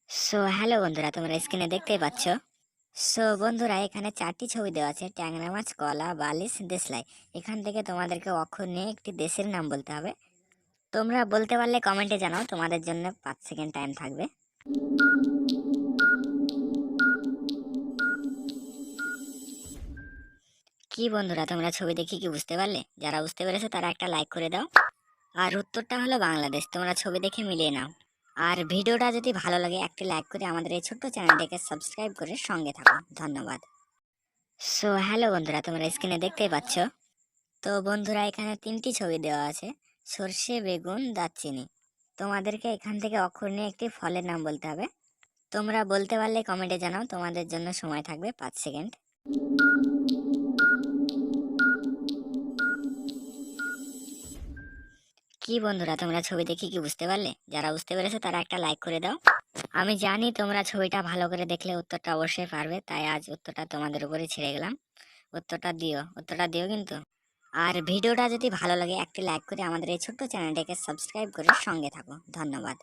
So hello বন্ধুরা, তোমরা স্ক্রিনে দেখতেই পাচ্ছ। সো বন্ধুরা, এখানে 4টি ছবি দেওয়া আছে: ট্যাংরা মাছ, কলা, বালিশ, দেশলাই। এখান থেকে তোমাদেরকে অক্ষর নিয়ে একটি দেশের নাম বলতে হবে। তোমরা বলতে পারলে কমেন্টে জানাও, তোমাদের জন্য 5 সেকেন্ড টাইম থাকবে। কি বন্ধুরা, তোমরা ছবি দেখে কি বুঝতে পারলে? যারা বুঝতে পেরেছো তারা একটা লাইক করে দাও। আর উত্তরটা হলো বাংলাদেশ। তোমরা ছবি দেখে মিলিয়ে নাও। আর ভিডিওটা যদি ভালো লাগে একটি লাইক করে আমাদের এই ছোট্ট চ্যানেলটিকে সাবস্ক্রাইব করে সঙ্গে থাকো। ধন্যবাদ। সো হ্যালো বন্ধুরা, তোমরা স্ক্রিনে দেখতেই পাচ্ছ। তো বন্ধুরা, এখানে 3টি ছবি দেওয়া আছে: সর্ষে, বেগুন, দারচিনি। তোমাদেরকে এখান থেকে অক্ষর নিয়ে একটি ফলের নাম বলতে হবে। তোমরা বলতে পারলে কমেন্টে জানাও, তোমাদের জন্য সময় থাকবে 5 সেকেন্ড। কি বন্ধুরা, তোমরা ছবি দেখে কি বুঝতে পারলে? যারা বুঝতে পেরেছো তারা একটা লাইক করে দাও। আমি জানি তোমরা ছবিটা ভালো করে দেখলে উত্তরটা অবশ্যই পারবে, তাই আজ উত্তরটা তোমাদের উপরে ছেড়ে গেলাম। উত্তরটা দিও কিন্তু। আর ভিডিওটা যদি ভালো লাগে একটি লাইক করে আমাদের এই ছোট্ট চ্যানেলটাকে সাবস্ক্রাইব করে সঙ্গে থাকো। ধন্যবাদ।